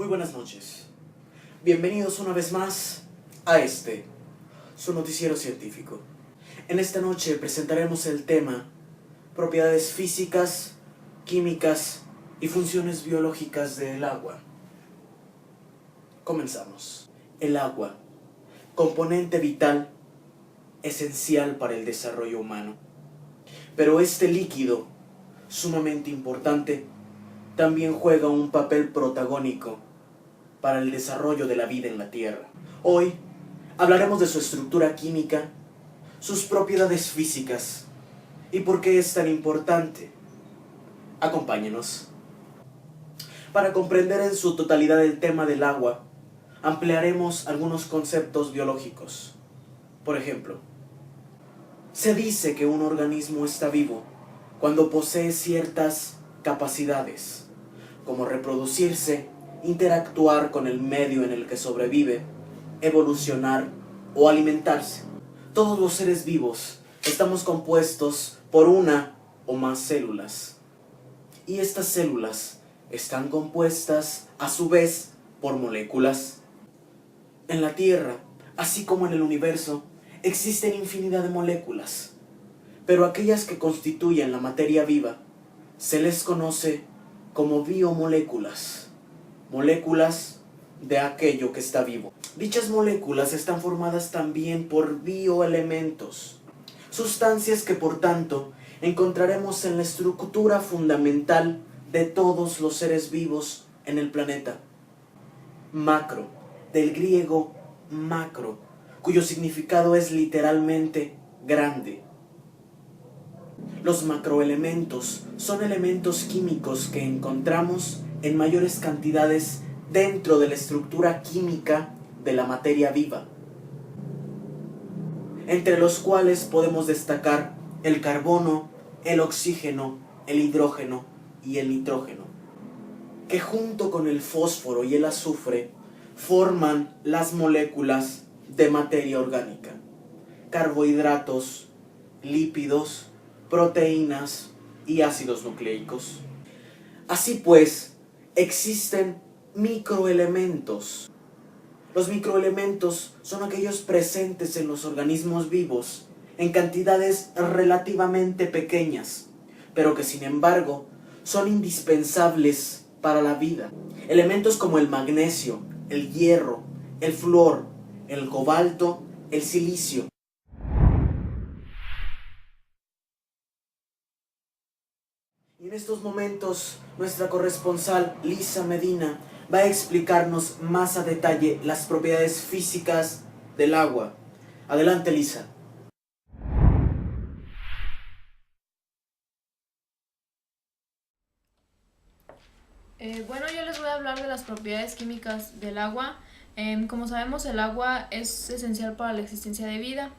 Muy buenas noches. Bienvenidos una vez más a su noticiero científico. En esta noche presentaremos el tema propiedades físicas, químicas y funciones biológicas del agua. Comenzamos. El agua, componente vital, esencial para el desarrollo humano. Pero este líquido, sumamente importante, también juega un papel protagónico para el desarrollo de la vida en la Tierra. Hoy hablaremos de su estructura química, sus propiedades físicas y por qué es tan importante. Acompáñenos. Para comprender en su totalidad el tema del agua, ampliaremos algunos conceptos biológicos. Por ejemplo, se dice que un organismo está vivo cuando posee ciertas capacidades, como reproducirse, interactuar con el medio en el que sobrevive, evolucionar o alimentarse. Todos los seres vivos estamos compuestos por una o más células. Y estas células están compuestas a su vez por moléculas. En la Tierra, así como en el universo, existen infinidad de moléculas, pero aquellas que constituyen la materia viva se les conoce como biomoléculas, moléculas de aquello que está vivo. Dichas moléculas están formadas también por bioelementos, sustancias que por tanto encontraremos en la estructura fundamental de todos los seres vivos en el planeta. Macro, del griego macro, cuyo significado es literalmente grande. Los macroelementos son elementos químicos que encontramos en mayores cantidades dentro de la estructura química de la materia viva, entre los cuales podemos destacar el carbono, el oxígeno, el hidrógeno y el nitrógeno, que junto con el fósforo y el azufre forman las moléculas de materia orgánica, carbohidratos, lípidos, proteínas y ácidos nucleicos. Así pues, existen microelementos. Los microelementos son aquellos presentes en los organismos vivos en cantidades relativamente pequeñas, pero que sin embargo son indispensables para la vida. Elementos como el magnesio, el hierro, el flúor, el cobalto, el silicio. Y en estos momentos, nuestra corresponsal Lisa Medina va a explicarnos más a detalle las propiedades físicas del agua. Adelante, Lisa. Bueno, yo les voy a hablar de las propiedades químicas del agua. Como sabemos, el agua es esencial para la existencia de vida.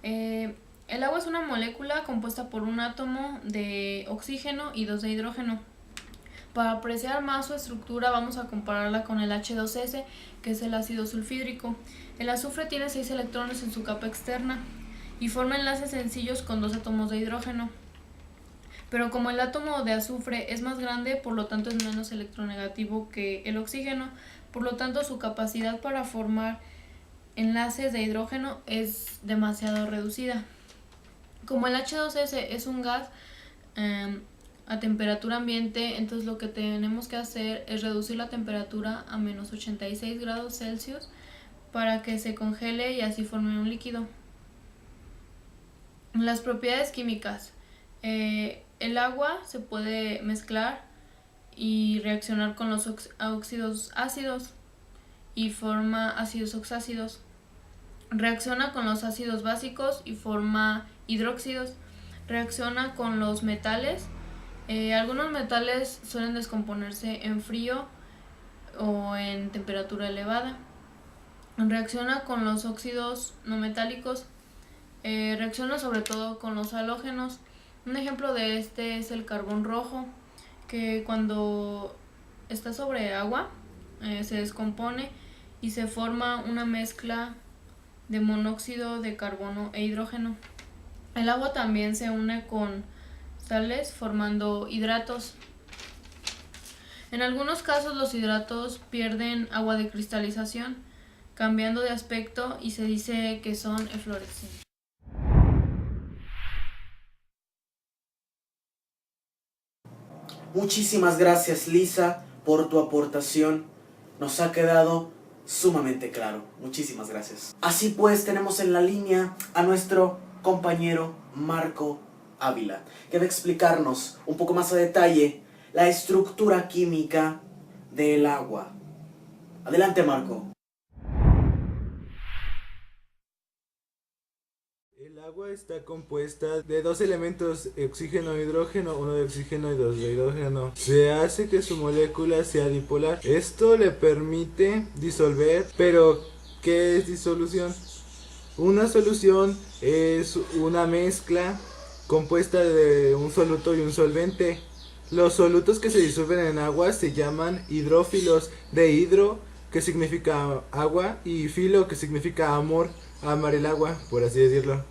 El agua es una molécula compuesta por un átomo de oxígeno y dos de hidrógeno. Para apreciar más su estructura vamos a compararla con el H2S, que es el ácido sulfídrico. El azufre tiene 6 electrones en su capa externa y forma enlaces sencillos con dos átomos de hidrógeno. Pero como el átomo de azufre es más grande, por lo tanto es menos electronegativo que el oxígeno, por lo tanto su capacidad para formar enlaces de hidrógeno es demasiado reducida. Como el H2S es un gas a temperatura ambiente, entonces lo que tenemos que hacer es reducir la temperatura a menos 86 grados Celsius para que se congele y así forme un líquido. Las propiedades químicas. El agua se puede mezclar y reaccionar con los óxidos ácidos y forma ácidos oxácidos. Reacciona con los ácidos básicos y forma hidróxidos. Reacciona con los metales. Algunos metales suelen descomponerse en frío o en temperatura elevada. Reacciona con los óxidos no metálicos. Reacciona sobre todo con los halógenos. Un ejemplo de este es el carbón rojo, que cuando está sobre agua se descompone y se forma una mezcla de monóxido de carbono e hidrógeno. El agua también se une con sales formando hidratos. En algunos casos los hidratos pierden agua de cristalización, cambiando de aspecto y se dice que son eflorescentes. Muchísimas gracias, Lisa, por tu aportación. Nos ha quedado sumamente claro. Muchísimas gracias. Así pues, tenemos en la línea a nuestro compañero Marco Ávila, que va a explicarnos un poco más a detalle la estructura química del agua. Adelante, Marco. El agua está compuesta de dos elementos, oxígeno e hidrógeno, uno de oxígeno y dos de hidrógeno. Se hace que su molécula sea dipolar. Esto le permite disolver, pero ¿qué es disolución? Una solución es una mezcla compuesta de un soluto y un solvente. Los solutos que se disuelven en agua se llaman hidrófilos, de hidro, que significa agua, y filo, que significa amor, amar el agua, por así decirlo.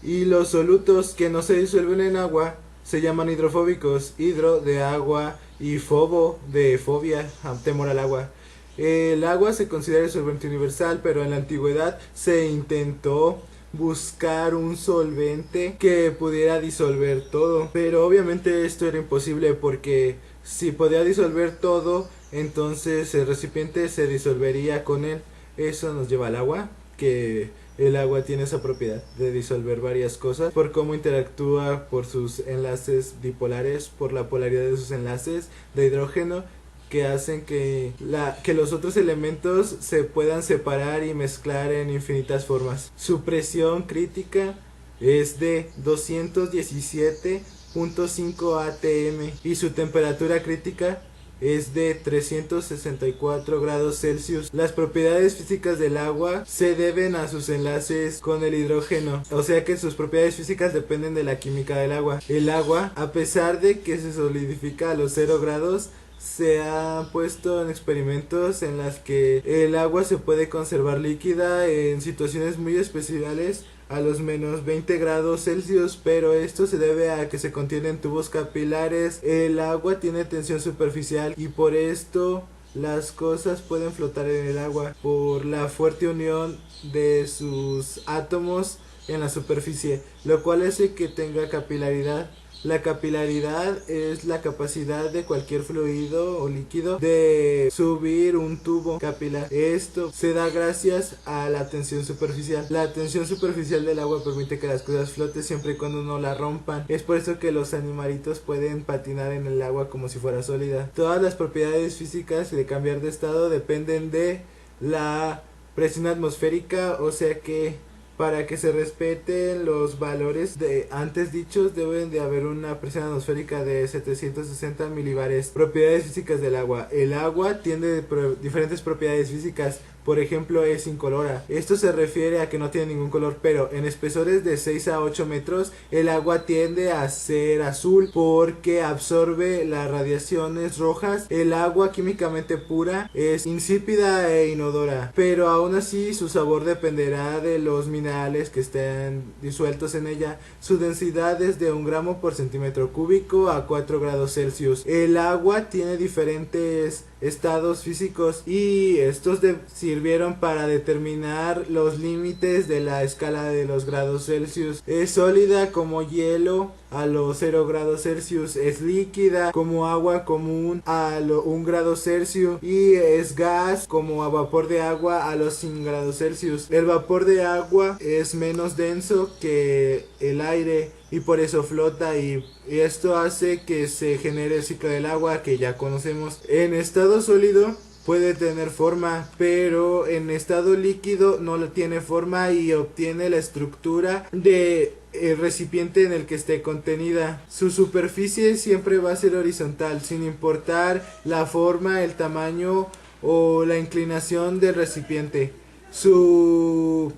Y los solutos que no se disuelven en agua se llaman hidrofóbicos, hidro de agua y fobo de fobia, temor al agua. El agua se considera el solvente universal, pero en la antigüedad se intentó buscar un solvente que pudiera disolver todo, pero obviamente esto era imposible porque si podía disolver todo, entonces el recipiente se disolvería con él. Eso nos lleva al agua, que el agua tiene esa propiedad de disolver varias cosas por cómo interactúa, por sus enlaces dipolares, por la polaridad de sus enlaces de hidrógeno, que hacen que los otros elementos se puedan separar y mezclar en infinitas formas. Su presión crítica es de 217.5 atm y su temperatura crítica es de 364 grados Celsius. Las propiedades físicas del agua se deben a sus enlaces con el hidrógeno, o sea que sus propiedades físicas dependen de la química del agua. El agua, a pesar de que se solidifica a los 0 grados, se ha puesto en experimentos en las que el agua se puede conservar líquida en situaciones muy especiales a los menos 20 grados Celsius, pero esto se debe a que se contiene en tubos capilares. El agua tiene tensión superficial y por esto las cosas pueden flotar en el agua por la fuerte unión de sus átomos en la superficie, lo cual hace que tenga capilaridad. La capilaridad es la capacidad de cualquier fluido o líquido de subir un tubo capilar. Esto se da gracias a la tensión superficial. La tensión superficial del agua permite que las cosas floten siempre y cuando no la rompan. Es por eso que los animalitos pueden patinar en el agua como si fuera sólida. Todas las propiedades físicas de cambiar de estado dependen de la presión atmosférica, o sea que para que se respeten los valores de antes dichos deben de haber una presión atmosférica de 760 milibares. Propiedades físicas del agua. El agua tiene diferentes propiedades físicas. Por ejemplo, es incolora. Esto se refiere a que no tiene ningún color, pero en espesores de 6 a 8 metros el agua tiende a ser azul porque absorbe las radiaciones rojas. El agua químicamente pura es insípida e inodora, pero aún así su sabor dependerá de los minerales que estén disueltos en ella. Su densidad es de 1 gramo por centímetro cúbico a 4 grados Celsius. El agua tiene diferentes estados físicos y estos sirvieron para determinar los límites de la escala de los grados Celsius. Es sólida como hielo a los 0 grados Celsius, es líquida como agua común a los 1 grado Celsius y es gas como a vapor de agua a los 100 grados Celsius. El vapor de agua es menos denso que el aire y por eso flota, y esto hace que se genere el ciclo del agua que ya conocemos. En estado sólido puede tener forma, pero en estado líquido no tiene forma y obtiene la estructura de el recipiente en el que esté contenida. Su superficie siempre va a ser horizontal, sin importar la forma, el tamaño o la inclinación del recipiente. Su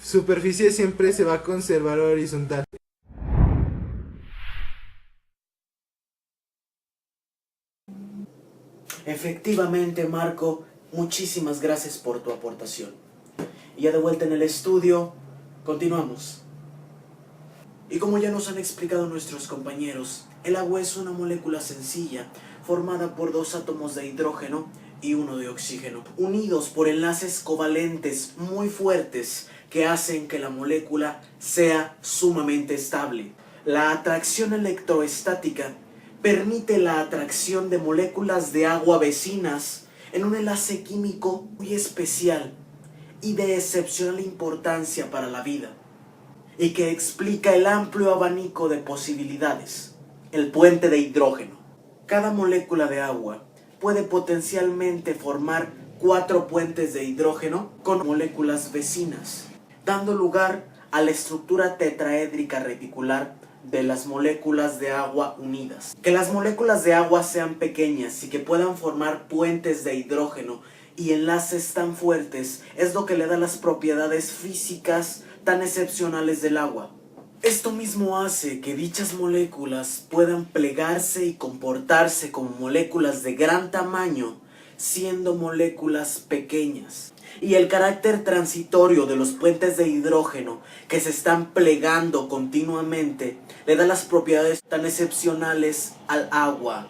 superficie siempre se va a conservar horizontal. Efectivamente, Marco, muchísimas gracias por tu aportación. Y ya de vuelta en el estudio, continuamos. Y como ya nos han explicado nuestros compañeros, el agua es una molécula sencilla, formada por 2 átomos de hidrógeno y 1 de oxígeno, unidos por enlaces covalentes muy fuertes que hacen que la molécula sea sumamente estable. La atracción electroestática permite la atracción de moléculas de agua vecinas en un enlace químico muy especial y de excepcional importancia para la vida, y que explica el amplio abanico de posibilidades, el puente de hidrógeno. Cada molécula de agua puede potencialmente formar 4 puentes de hidrógeno con moléculas vecinas, dando lugar a la estructura tetraédrica reticular de las moléculas de agua unidas. Que las moléculas de agua sean pequeñas y que puedan formar puentes de hidrógeno y enlaces tan fuertes es lo que le da las propiedades físicas tan excepcionales del agua. Esto mismo hace que dichas moléculas puedan plegarse y comportarse como moléculas de gran tamaño, siendo moléculas pequeñas. Y el carácter transitorio de los puentes de hidrógeno que se están plegando continuamente le da las propiedades tan excepcionales al agua.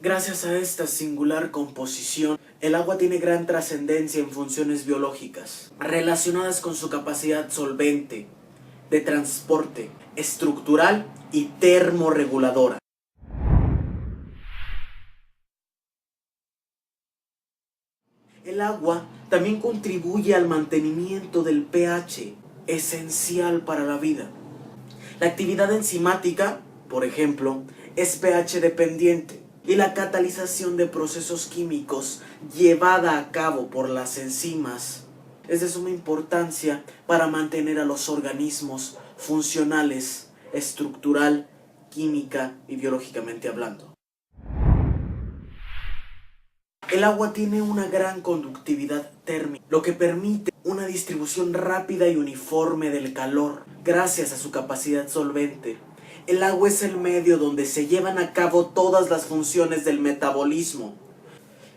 Gracias a esta singular composición, el agua tiene gran trascendencia en funciones biológicas relacionadas con su capacidad solvente, de transporte, estructural y termorreguladora. El agua también contribuye al mantenimiento del pH, esencial para la vida. La actividad enzimática, por ejemplo, es pH dependiente, y la catalización de procesos químicos llevada a cabo por las enzimas es de suma importancia para mantener a los organismos funcionales, estructural, química y biológicamente hablando. El agua tiene una gran conductividad térmica, lo que permite una distribución rápida y uniforme del calor. Gracias a su capacidad solvente, el agua es el medio donde se llevan a cabo todas las funciones del metabolismo.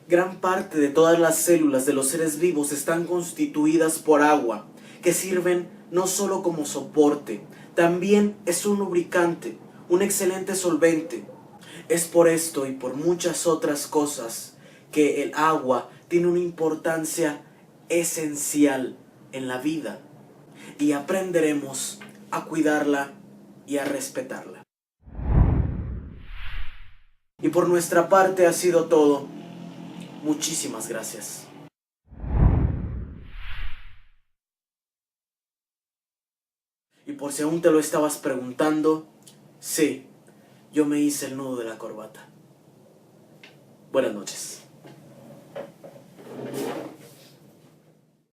Gran parte de todas las células de los seres vivos están constituidas por agua, que sirven no solo como soporte, también es un lubricante, un excelente solvente. Es por esto y por muchas otras cosas que el agua tiene una importancia esencial en la vida, y aprenderemos a cuidarla y a respetarla. Y por nuestra parte ha sido todo. Muchísimas gracias. Y por si aún te lo estabas preguntando, sí, yo me hice el nudo de la corbata. Buenas noches.